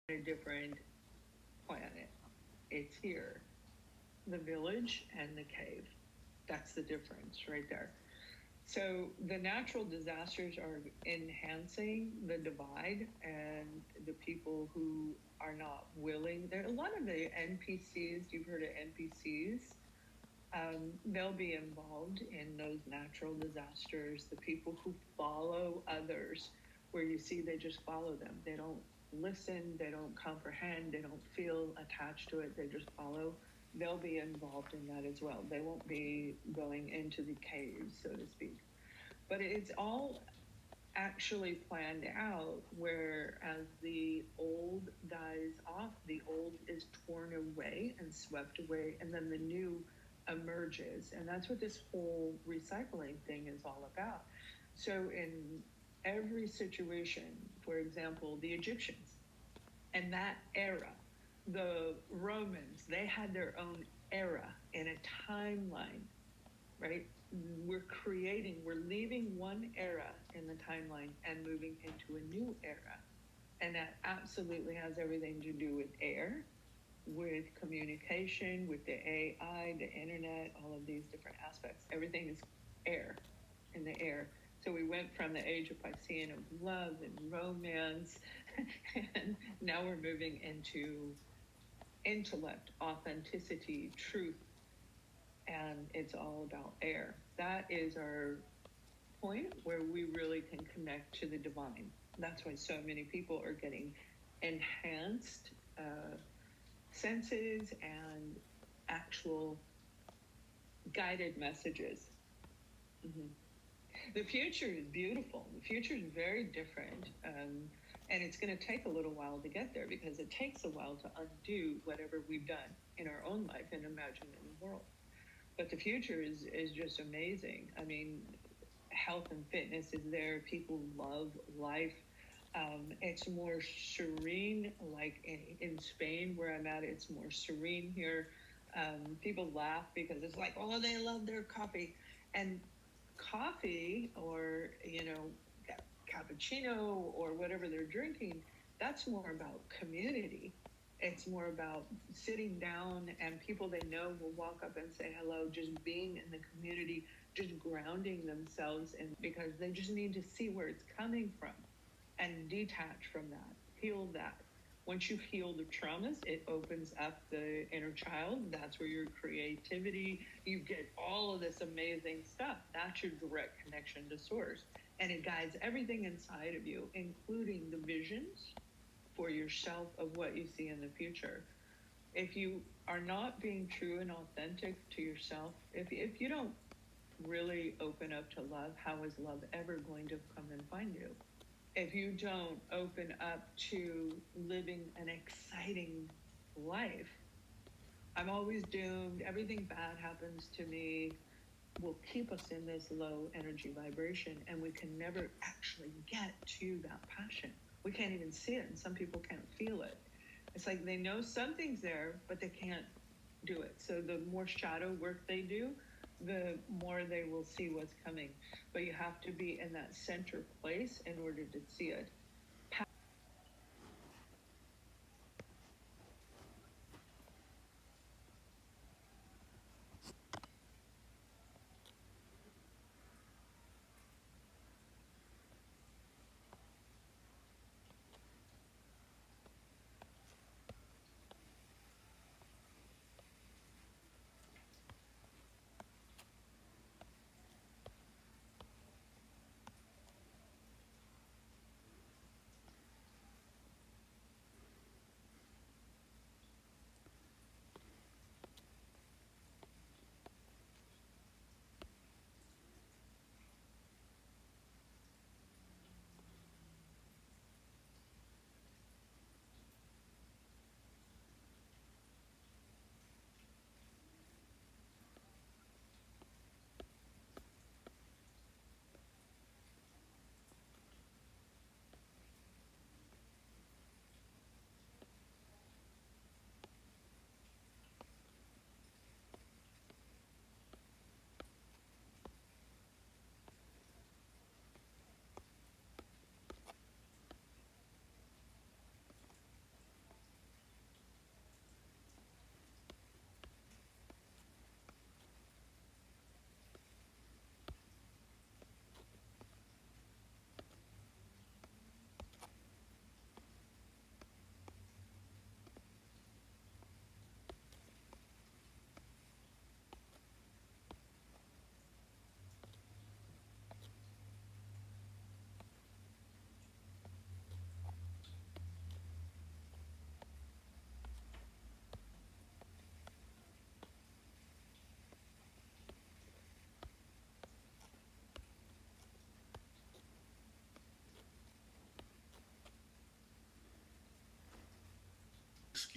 a different planet. It's here. The village and the cave. That's the difference right there. So the natural disasters are enhancing the divide, and the people who are not willing. There are a lot of the NPCs. You've heard of NPCs. They'll be involved in those natural disasters. The people who follow others, where you see they just follow them. They don't listen, they don't comprehend, they don't feel attached to it, they just follow. They'll be involved in that as well. They won't be going into the caves, so to speak. But it's all actually planned out, where as the old dies off, the old is torn away and swept away, and then the new emerges. And that's what this whole recycling thing is all about. So in every situation, for example, the Egyptians and that era, the Romans, they had their own era in a timeline, right? We're leaving one era in the timeline and moving into a new era. And that absolutely has everything to do with air, with communication, with the AI, the internet, all of these different aspects. Everything is air, in the air. So we went from the age of Piscean of love and romance, and now we're moving into intellect, authenticity, truth, and it's all about air. That is our point where we really can connect to the divine. That's why so many people are getting enhanced senses and actual guided messages. Mm-hmm. The future is beautiful. The future is very different. And it's going to take a little while to get there, because it takes a while to undo whatever we've done in our own life and imagine in the world. But the future is just amazing. I mean, health and fitness is there. People love life. It's more serene, like in Spain where I'm at, it's more serene here. People laugh because it's like, oh, they love their coffee. And coffee, or, cappuccino or whatever they're drinking, that's more about community. It's more about sitting down, and people they know will walk up and say hello, just being in the community, just grounding themselves, and because they just need to see where it's coming from and detach from that, heal that. Once you heal the traumas, it opens up the inner child. That's where your creativity, you get all of this amazing stuff. That's your direct connection to source. And it guides everything inside of you, including the visions for yourself of what you see in the future. If you are not being true and authentic to yourself, if you don't really open up to love, how is love ever going to come and find you? If you don't open up to living an exciting life, I'm always doomed, everything bad happens to me, will keep us in this low energy vibration, and we can never actually get to that passion. We can't even see it, and some people can't feel it. It's like they know something's there, but they can't do it. So the more shadow work they do, the more they will see what's coming. But you have to be in that center place in order to see it.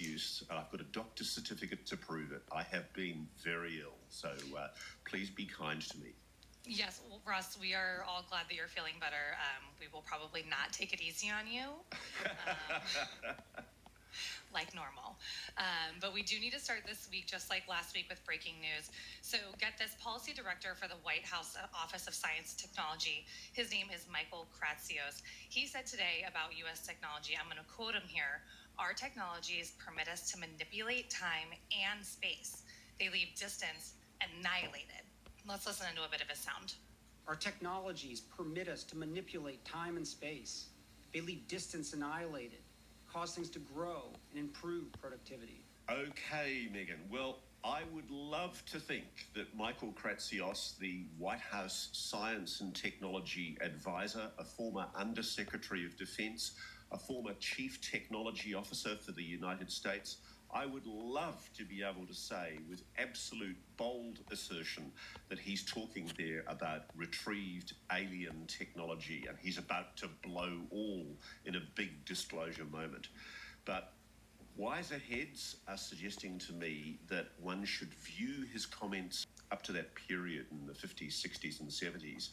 excuse, and I've got a doctor's certificate to prove it. I have been very ill, so please be kind to me. Yes, well, Russ, we are all glad that you're feeling better. We will probably not take it easy on you. Like normal. But we do need to start this week, just like last week, with breaking news. So get this, policy director for the White House Office of Science and Technology, his name is Michael Kratsios. He said today about U.S. technology, I'm going to quote him here, "Our technologies permit us to manipulate time and space. They leave distance annihilated." Let's listen into a bit of his sound. Our technologies permit us to manipulate time and space. They leave distance annihilated, cause things to grow and improve productivity. Okay, Megan. Well, I would love to think that Michael Kratsios, the White House Science and Technology Advisor, a former Undersecretary of Defense, a former Chief Technology Officer for the United States, I would love to be able to say with absolute bold assertion that he's talking there about retrieved alien technology and he's about to blow all in a big disclosure moment. But wiser heads are suggesting to me that one should view his comments up to that period in the 50s, 60s and 70s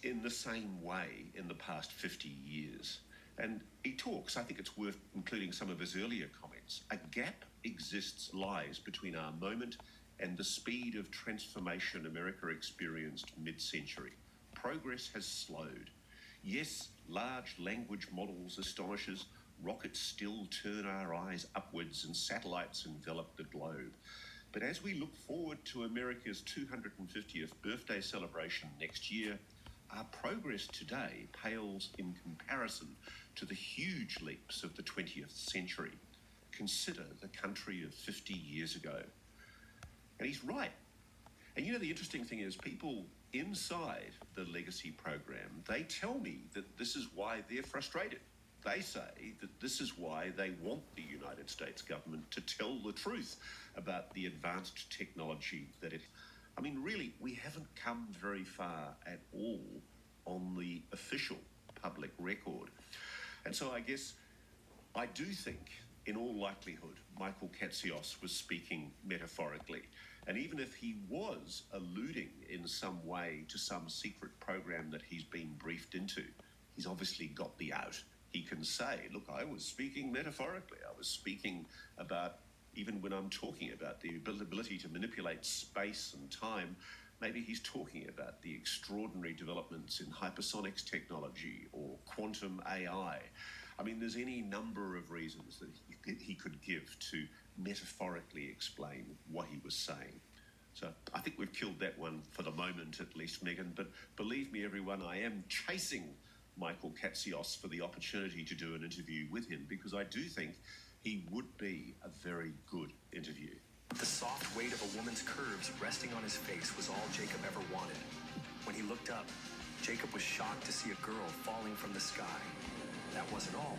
in the same way in the past 50 years. And he talks, I think it's worth including some of his earlier comments. A gap lies between our moment and the speed of transformation America experienced mid-century. Progress has slowed. Yes, large language models astonish us, rockets still turn our eyes upwards and satellites envelop the globe. But as we look forward to America's 250th birthday celebration next year, our progress today pales in comparison to the huge leaps of the 20th century. Consider the country of 50 years ago. And he's right. And you know, the interesting thing is people inside the legacy program, they tell me that this is why they're frustrated. They say that this is why they want the United States government to tell the truth about the advanced technology that it... I mean, really, we haven't come very far at all on the official public record. And so I guess I do think, in all likelihood, Michael Kratsios was speaking metaphorically. And even if he was alluding in some way to some secret program that he's been briefed into, he's obviously got the out. He can say, look, I was speaking metaphorically. I was speaking about, even when I'm talking about the ability to manipulate space and time, maybe he's talking about the extraordinary developments in hypersonics technology or quantum AI. I mean, there's any number of reasons that he could give to metaphorically explain what he was saying. So I think we've killed that one for the moment, at least, Megan. But believe me, everyone, I am chasing Michael Kratsios for the opportunity to do an interview with him because I do think he would be a very good interview. The soft weight of a woman's curves resting on his face was all Jacob ever wanted. When he looked up, Jacob was shocked to see a girl falling from the sky. That wasn't all.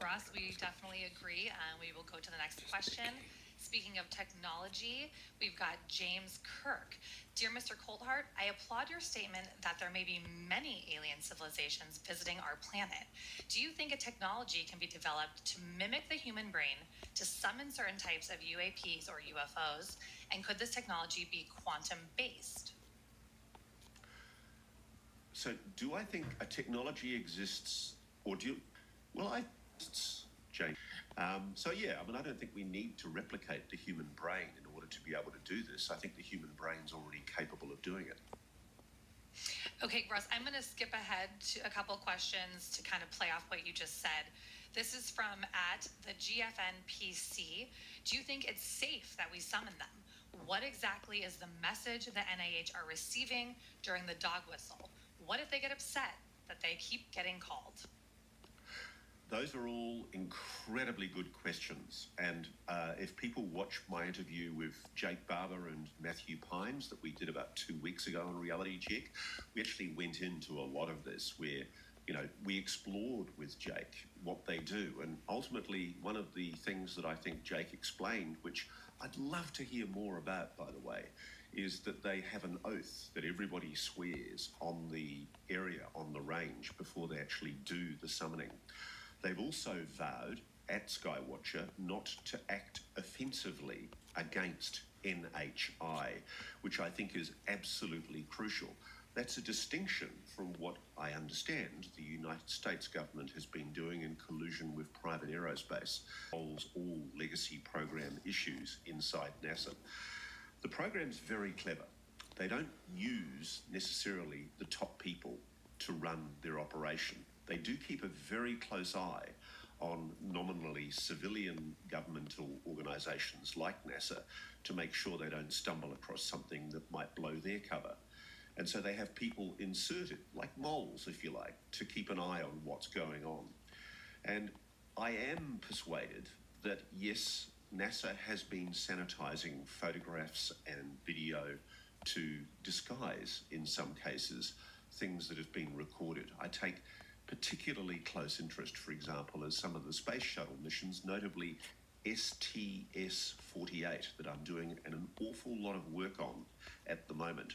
Ross, we definitely agree. We will go to the next question. Speaking of technology, we've got James Kirk. Dear Mr. Coulthart, I applaud your statement that there may be many alien civilizations visiting our planet. Do you think a technology can be developed to mimic the human brain, to summon certain types of UAPs or UFOs? And could this technology be quantum-based? So do I think a technology exists, or do you... Well, Jane. So yeah, I mean, I don't think we need to replicate the human brain in order to be able to do this. I think the human brain's already capable of doing it. Okay, Russ, I'm going to skip ahead to a couple questions to kind of play off what you just said. This is from @the GFNPC. Do you think it's safe that we summon them? What exactly is the message the NIH are receiving during the dog whistle? What if they get upset that they keep getting called? Those are all incredibly good questions. And if people watch my interview with Jake Barber and Matthew Pines that we did about 2 weeks ago on Reality Check, we actually went into a lot of this where, you know, we explored with Jake what they do. And ultimately, one of the things that I think Jake explained, which I'd love to hear more about, by the way, is that they have an oath that everybody swears on the area, on the range, before they actually do the summoning. They've also vowed at Skywatcher not to act offensively against NHI, which I think is absolutely crucial. That's a distinction from what I understand the United States government has been doing in collusion with private aerospace, solves all legacy program issues inside NASA. The program's very clever. They don't use necessarily the top people to run their operation. They do keep a very close eye on nominally civilian governmental organisations like NASA to make sure they don't stumble across something that might blow their cover. And so they have people inserted, like moles, if you like, to keep an eye on what's going on. And I am persuaded that, yes, NASA has been sanitising photographs and video to disguise, in some cases, things that have been recorded. I take particularly close interest, for example, as some of the space shuttle missions, notably STS-48, that I'm doing an awful lot of work on at the moment.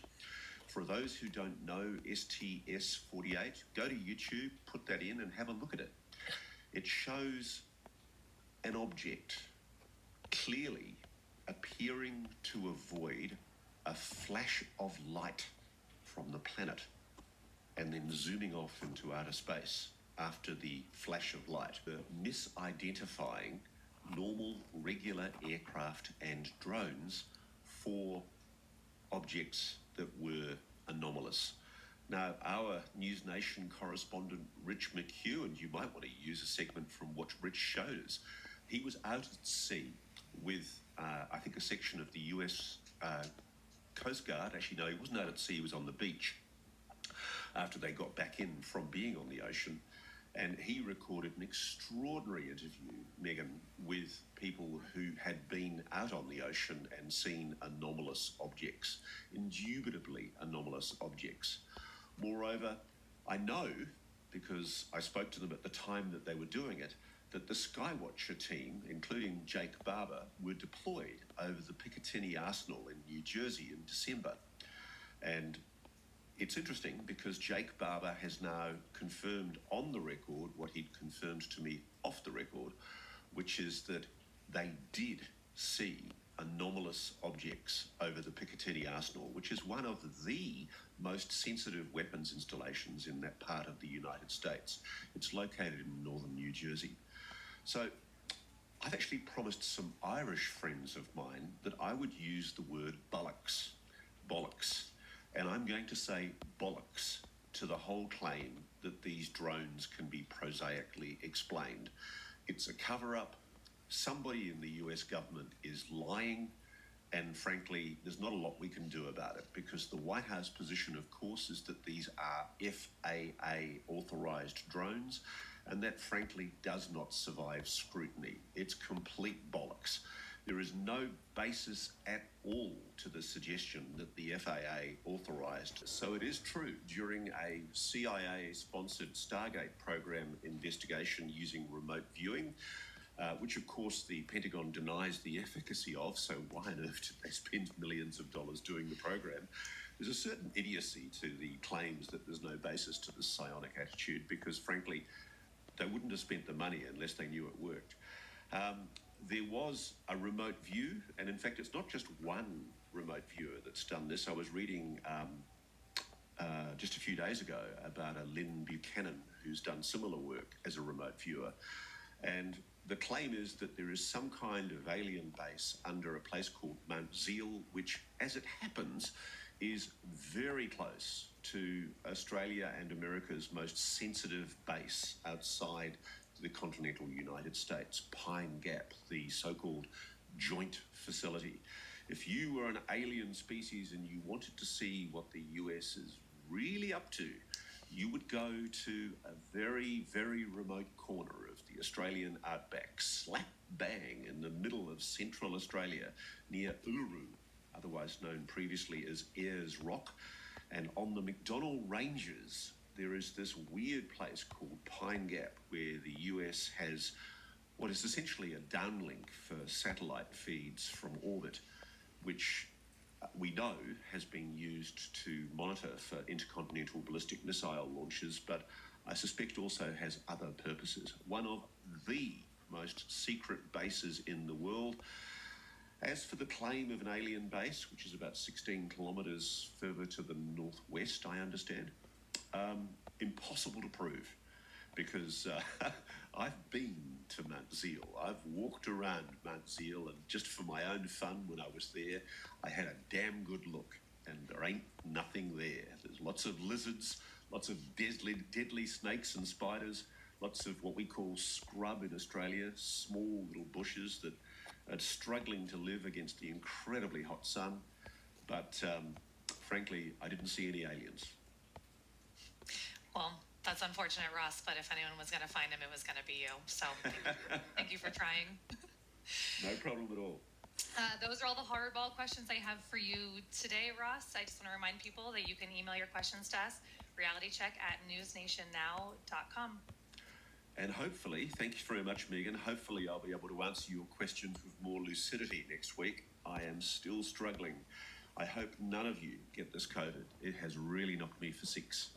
For those who don't know STS-48, go to YouTube, put that in and have a look at it. It shows an object clearly appearing to avoid a flash of light from the planet and then zooming off into outer space after the flash of light, misidentifying normal, regular aircraft and drones for objects that were anomalous. Now, our News Nation correspondent, Rich McHugh, and you might want to use a segment from what Rich showed us, he was out at sea with, I think, a section of the US Coast Guard. Actually, no, he wasn't out at sea, he was on the beach after they got back in from being on the ocean. And he recorded an extraordinary interview, Megan, with people who had been out on the ocean and seen anomalous objects, indubitably anomalous objects. Moreover, I know, because I spoke to them at the time that they were doing it, that the Skywatcher team, including Jake Barber, were deployed over the Picatinny Arsenal in New Jersey in December. And it's interesting because Jake Barber has now confirmed on the record what he'd confirmed to me off the record, which is that they did see anomalous objects over the Picatinny Arsenal, which is one of the most sensitive weapons installations in that part of the United States. It's located in northern New Jersey. So I've actually promised some Irish friends of mine that I would use the word bollocks. And I'm going to say bollocks to the whole claim that these drones can be prosaically explained. It's a cover-up. Somebody in the US government is lying, and frankly, there's not a lot we can do about it, because the White House position, of course, is that these are FAA authorized drones, and that frankly does not survive scrutiny. It's complete bollocks. There is no basis at all to the suggestion that the FAA authorized. So it is true, during a CIA-sponsored Stargate program investigation using remote viewing, which of course the Pentagon denies the efficacy of, so why on earth did they spend millions of dollars doing the program? There's a certain idiocy to the claims that there's no basis to the psionic attitude, because frankly, they wouldn't have spent the money unless they knew it worked. There was a remote view, and in fact, it's not just one remote viewer that's done this. I was reading just a few days ago about a Lynn Buchanan who's done similar work as a remote viewer. And the claim is that there is some kind of alien base under a place called Mount Zeal, which, as it happens, is very close to Australia and America's most sensitive base outside the continental United States, Pine Gap, the so-called joint facility. If you were an alien species and you wanted to see what the US is really up to, you would go to a very, very remote corner of the Australian outback, slap bang in the middle of central Australia, near Uluru, otherwise known previously as Ayers Rock. And on the McDonnell Ranges, there is this weird place called Pine Gap, where the US has what is essentially a downlink for satellite feeds from orbit, which we know has been used to monitor for intercontinental ballistic missile launches, but I suspect also has other purposes. One of the most secret bases in the world. As for the claim of an alien base, which is about 16 kilometres further to the northwest, I understand, impossible to prove, because I've been to Mount Zeal. I've walked around Mount Zeal, and just for my own fun when I was there, I had a damn good look, and there ain't nothing there. There's lots of lizards, lots of deadly snakes and spiders, lots of what we call scrub in Australia, small little bushes that are struggling to live against the incredibly hot sun. But frankly, I didn't see any aliens. Well, that's unfortunate, Ross, but if anyone was going to find him, it was going to be you. So thank you for trying. No problem at all. Those are all the hardball questions I have for you today, Ross. I just want to remind people that you can email your questions to us, realitycheck@newsnationnow.com. And hopefully, thank you very much, Megan. Hopefully I'll be able to answer your questions with more lucidity next week. I am still struggling. I hope none of you get this COVID. It has really knocked me for six.